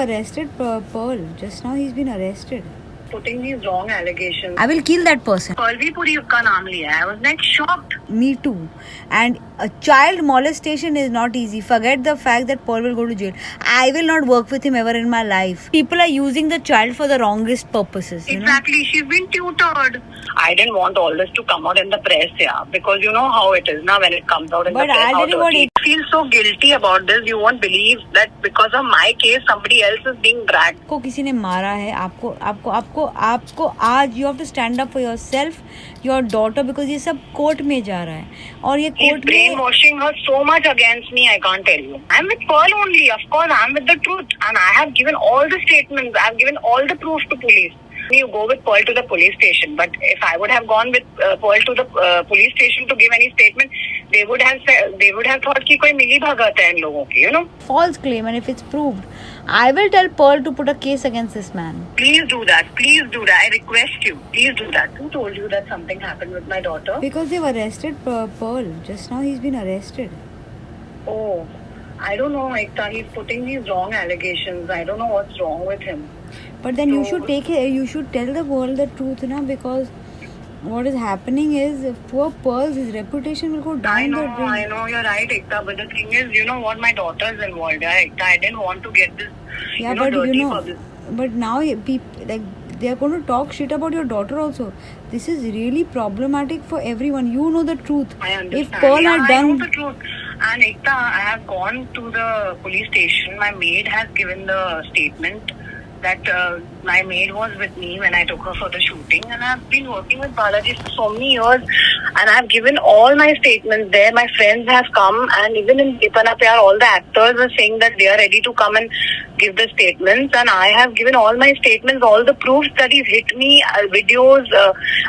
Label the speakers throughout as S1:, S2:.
S1: arrested Pearl. Just now he's been arrested.
S2: Putting these wrong allegations.
S1: I will kill that person.
S2: Pearl भी पूरी उसका नाम लिया है. I was like shocked.
S1: Me too. And a child molestation is not easy. Forget the fact that Paul will go to jail. I will not work with him ever in my life. People are using the child for the wrongest purposes.
S2: Exactly. She's been tutored. I didn't want all this to come out in the press, yeah, because you know how it is now when it comes out in the press.
S1: I didn't want it.
S2: I feel so guilty about this. You won't believe that because of my case, somebody else is being dragged.
S1: को किसी ने मारा है आपको आज you have to stand up for yourself, your daughter, because ये सब court में जा रहा है और ये कोर्ट में
S2: brainwashing her so much against me. I can't tell you. I'm with Pearl only. Of course, I'm with the truth, and I have given all the statements. I've given all the proof to police. You go with Pearl to the police station, but if I would have gone with Pearl to the police station to give any statement, they would have thought कि कोई मिली भगत है इन लोगों की, you know.
S1: False claim, and if it's proved, I will tell Pearl to put a case against this man.
S2: Please do that. Please do that. I request you. Please do that. Who told you that something happened with my daughter?
S1: Because they've arrested Pearl. Just now he's been arrested.
S2: Oh, I don't know, Ekta. He's putting these wrong allegations. I don't know what's wrong with him.
S1: But then you should tell the world the truth, na, because what is happening is poor Pearl, his reputation will go down.
S2: I know, you're right, Ekta. But the thing is, you know what, my daughter is involved. Ekta, I didn't want to get this, dirty public.
S1: But now people they are going to talk shit about your daughter also. This is really problematic for everyone. You know the truth.
S2: I understand.
S1: If Pearl had done,
S2: I know the truth. And Ekta, I have gone to the police station. My maid has given the statement that my maid was with me when I took her for the shooting, and I've been working with Balaji for so many years, and I've given all my statements there. My friends have come, and even in Dipana Pyar, all the actors are saying that they are ready to come and give the statements, and I have given all my statements, all the proofs that he's hit me, videos,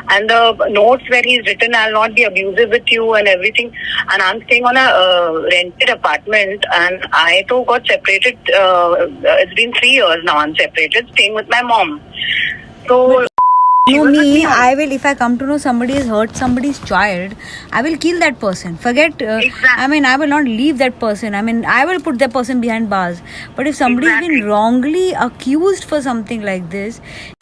S2: and the notes where he's written, "I'll not be abusive with you" and everything. And I'm staying on a rented apartment, and I too got separated. It's been 3 years now. I'm separated, staying with my mom. So.
S1: I will, if I come to know somebody has hurt somebody's child, I will kill that person. Forget,
S2: Exactly.
S1: I will not leave that person. I will put that person behind bars. But if somebody has been wrongly accused for something like this, you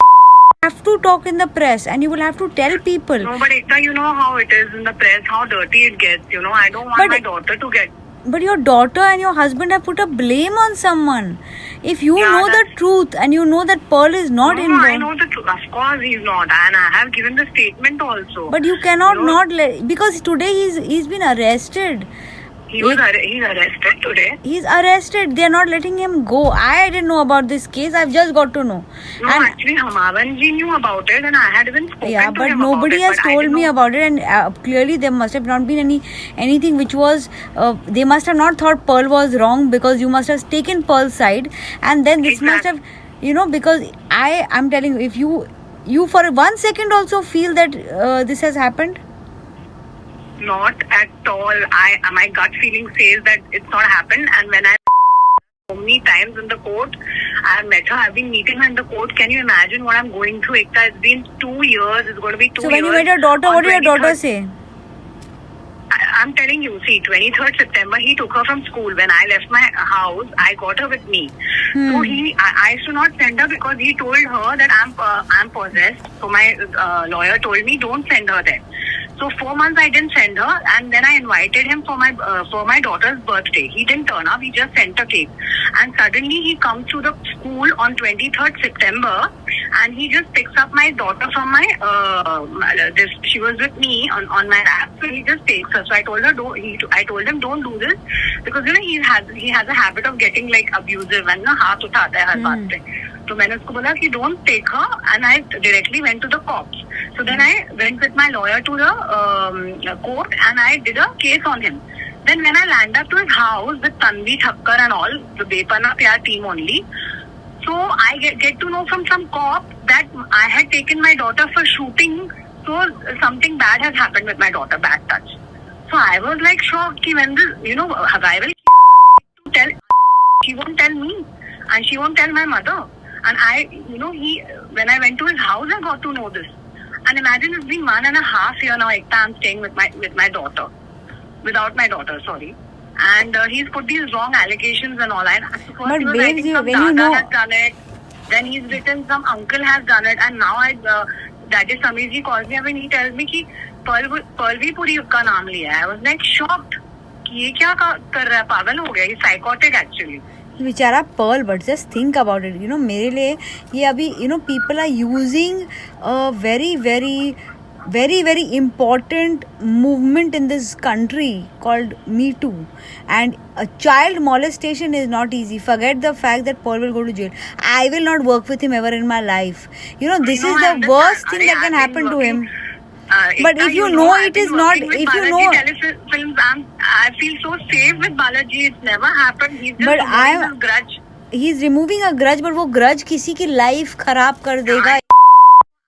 S1: have to talk in the press and you will have to tell people.
S2: No, but Ekta, you know how it is in the press, how dirty it gets. You know, I don't want my daughter to get.
S1: But your daughter and your husband have put a blame on someone. If you know the truth and you know that Pearl is not involved.
S2: I know the truth. Of course he's not. And I have given the statement also.
S1: But you cannot because today he's been arrested.
S2: He's arrested today.
S1: He's arrested. They are not letting him go. I didn't know about this case. I've just got to know.
S2: No, actually, Hamavan ji knew about it, and I had even spoken to him about it.
S1: Yeah, but nobody has told me about it, and clearly there must have not been anything which was. They must have not thought Pearl was wrong, because you must have taken Pearl's side, and then this must have, because I'm telling you, if you for 1 second also feel that this has happened.
S2: Not at all. My gut feeling says that it's not happened, and when I so many times in the court, I have met her. I've been meeting her in the court. Can you imagine what I'm going through, Ekta? It's been 2 years. It's going to be 2 years.
S1: So when you met your daughter, what did your daughter say?
S2: I'm telling you, see, 23rd September, he took her from school. When I left my house, I got her with me. So I used to not send her because he told her that I'm possessed. So my lawyer told me, don't send her there. So 4 months I didn't send her, and then I invited him for my daughter's birthday. He didn't turn up. He just sent a cake. And suddenly he comes to the school on 23rd September, and he just picks up my daughter from my she was with me on my lap, so he just takes her. So I told her I told him don't do this, because he has a habit of getting like abusive and हाथ उठाता है हर बात पे. तो मैंने उसको बोला कि don't take her, and I directly went to the cops. So then I went with my lawyer to the court, and I did a case on him. Then when I landed up to his house with Tanvi Thakkar and all, the Bepana Pyar team only, so I get to know from some cop that I had taken my daughter for shooting, so something bad has happened with my daughter, bad touch. So I was like shocked when this, I will tell, she won't tell me, and she won't tell my mother. And when I went to his house, I got to know this. And imagine, it's been 1.5 years now, Ekta, I'm staying with my daughter. Without my daughter, sorry. and he's put these wrong allegations and all. And first
S1: But
S2: he was
S1: babes,
S2: writing some
S1: when you
S2: Dada
S1: know-
S2: has done it, then he's written some uncle has done it, and now that is Samir ji calls me up and he tells me कि Palvi Puri का नाम लिया है. I was like shocked कि ये क्या कर रहा है, पागल हो गया. He's psychotic actually.
S1: बेचारा Pearl, but just think about it, मेरे लिए ये अभी people are using very very very very important movement in this country called Me Too, and a child molestation is not easy. Forget the fact that Paul will go to jail. I will not work with him ever in my life. This is the worst thing that can happen to him. But if you know it is not, if you know,
S2: films, I feel so safe with Balaji. It's never happened. He's just
S1: But
S2: removing his grudge.
S1: he's removing a grudge, but वो grudge किसी की life खराब कर देगा.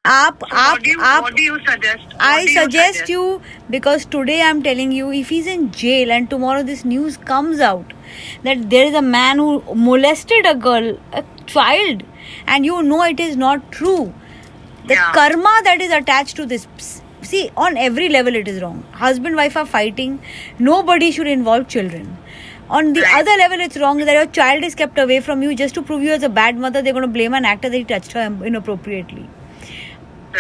S2: What do you suggest?
S1: I suggest you, because today I'm telling you, if he's in jail and tomorrow this news comes out that there is a man who molested a girl, a child, and it is not true, the karma that is attached to this, see, on every level it is wrong. Husband wife are fighting, nobody should involve children. On the other level, it's wrong that your child is kept away from you just to prove you as a bad mother. They're going to blame an actor that he touched her inappropriately.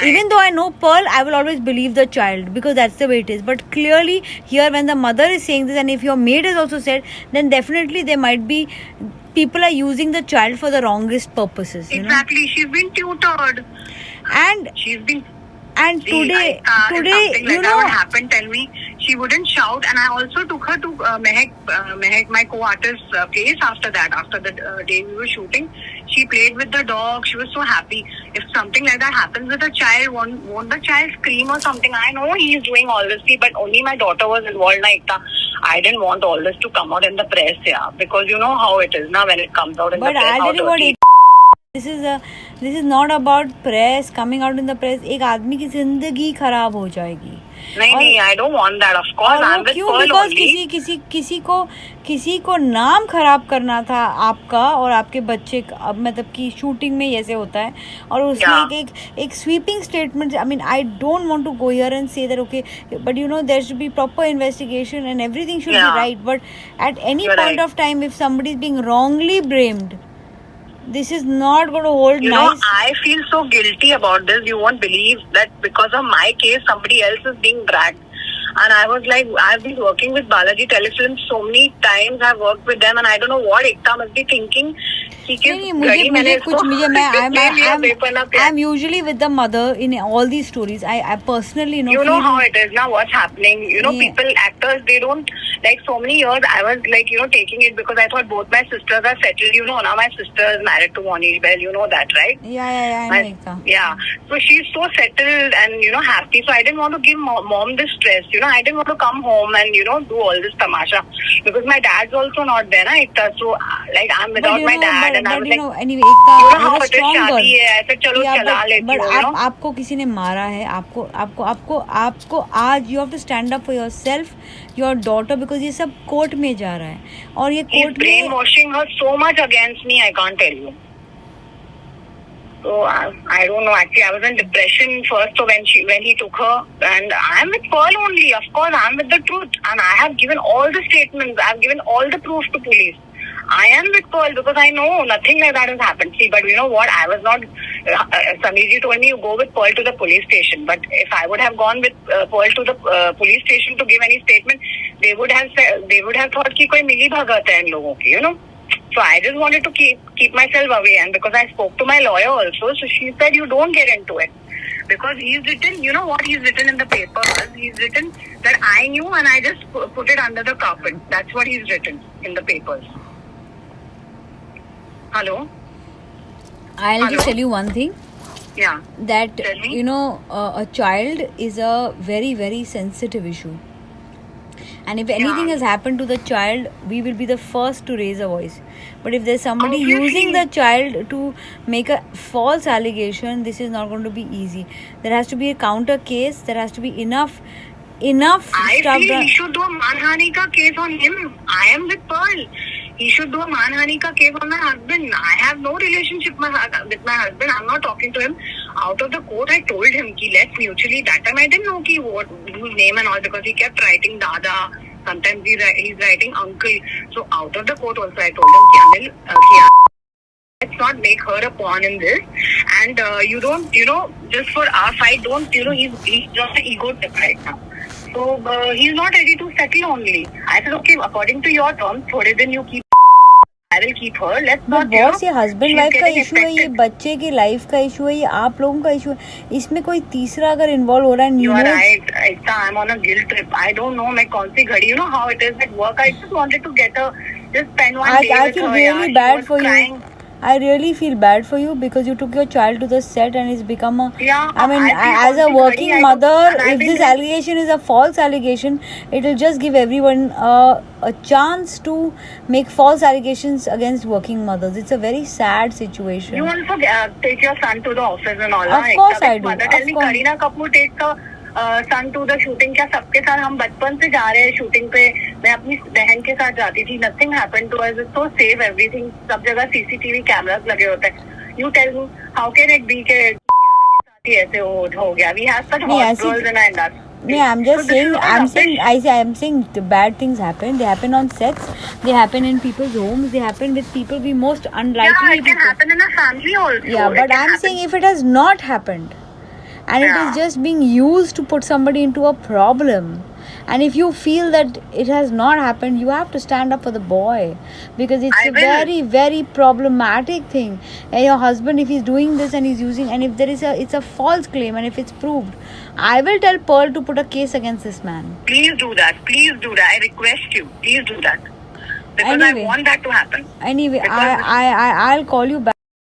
S1: Even though I know Pearl, I will always believe the child because that's the way it is. But clearly here, when the mother is saying this, and if your maid has also said, then definitely there might be people are using the child for the wrongest purposes.
S2: Exactly. She's been tutored.
S1: And
S2: she's been.
S1: And today,
S2: if something like that would happen, tell me, she wouldn't shout. And I also took her to Mehak, my co-artist's place after that. After the day we were shooting, she played with the dog. She was so happy. If something like that happens with a child, won't the child scream or something? I know he's doing all this, but only my daughter was involved. I didn't want all this to come out in the press, because you know how it is now when it comes out in the press.
S1: But I'll tell you what, this is not about press coming out in the press. एक आदमी की जिंदगी खराब हो जाएगी.
S2: नहीं, I don't want that. Of course, I'm with Pearl only.
S1: किसी को नाम खराब करना था आपका और आपके बच्चे का, अब मतलब कि शूटिंग में ऐसे होता है और उसमें एक sweeping statement. I mean, I don't want to go here and say that okay, but there should be proper investigation and everything should be right. But at any point of time, if somebody is being wrongly blamed, this is not going to hold nice.
S2: I feel so guilty about this. You won't believe that because of my case, somebody else is being dragged. And I was like, I've been working with Balaji Telefilms so many times. I've worked with them, and I don't know what Ekta must be thinking.
S1: I'm usually with the mother in all these stories. I personally know.
S2: You know how it is now. What's happening? People, actors, they don't like. So many years, I was like, taking it because I thought both my sisters are settled. Now my sister is married to Moni Bell. You know that, right?
S1: Yeah, I know Ekta.
S2: Yeah. So she's so settled and happy. So I didn't want to give mom this stress. I didn't want to come home and do all this tamasha because my dad's also not there, na, Ekta. So I'm without my dad.
S1: But anyway, Ekta,
S2: you're a strong girl.
S1: But आपको किसी ने मारा है, आपको आज you have to stand up for yourself, your daughter, because ये सब court में जा रहा है और ये कोर्ट में
S2: brainwashing her so much against me, I can't tell you. So I don't know. Actually, I was in depression first. So when he took her, and I'm with Pearl only. Of course, I'm with the truth, and I have given all the statements. I've given all the proof to police. I am with Pearl because I know nothing like that has happened. See, but you know what? I was not. Sameerji told me you go with Pearl to the police station. But if I would have gone with Pearl to the police station to give any statement, they would have thought कि कोई मिली भगत है इन लोगों की, So I just wanted to keep myself away, and because I spoke to my lawyer also, so she said you don't get into it. Because he's written, you know what he's written in the papers? He's written that I knew and I just put it under the carpet. That's what he's written in the papers. Hello?
S1: I'll just tell you one thing.
S2: Yeah.
S1: That, a child is a very, very sensitive issue. And if anything has happened to the child, we will be the first to raise a voice. But if there's somebody using the child to make a false allegation, this is not going to be easy. There has to be a counter case. There has to be enough
S2: I
S1: stuff.
S2: feel he should do a manhani ka case on him. I am with Pearl. He should do a manhani ka case on my husband. I have no relationship with my husband. I'm not talking to him. Out of the court, I told him, let's mutually. That time I didn't know whose name and all, because he kept writing Dada. Sometimes he's writing uncle. So out of the court also, I told him, Anil, let's not make her a pawn in this. And you don't, just for our fight, don't, he's just an ego trip right now. So he's not ready to settle only. I said, okay, according to your terms, थोड़े दिन you keep. I will keep her. Let's not.
S1: Boss, ये husband wife का issue है, ये बच्चे की life का issue है, ये आप लोगों का इशू है. इसमें कोई तीसरा अगर इन्वॉल्व हो रहा है.
S2: You are right. I'm on a guilt trip. I don't know मैं कौन सी घड़ी. You know how it is at work. I just wanted to just spend one day
S1: I
S2: with
S1: feel
S2: her.
S1: really bad for
S2: crying.
S1: you. I really feel bad for you because you took your child to the set and it's become a.
S2: Yeah,
S1: I mean, as a working mother, if this allegation is a false allegation, it will just give everyone a chance to make false allegations against working mothers. It's a very sad situation.
S2: You also take your son to the office and all.
S1: Of course I do.
S2: Mother tell me, Kareena Kapoor takes the son to the shooting. क्या सबके साथ हम बचपन से जा रहे हैं shooting पे. मैं अपनी बहन के साथ जाती थी. Nothing happened to us. It's so safe everything. सब जगह CCTV cameras लगे होते हैं. You tell me, how can it be के साथ ही ऐसे हो गया? We have such hot girls in our industry.
S1: Yeah, I'm saying the bad things happen. They happen on sets. They happen in people's homes. They happen with people we most unlikely.
S2: Yeah, it can happen in a family also.
S1: Yeah, but I'm saying if it has not happened, and it is just being used to put somebody into a problem, and if you feel that it has not happened, you have to stand up for the boy, because it's a very, very problematic thing. And your husband, if he's doing this and he's using, and if it's a false claim, and if it's proved, I will tell Pearl to put a case against this man.
S2: Please do that. I request you. Please do that. Because I want that to happen.
S1: Anyway, I'll call you back.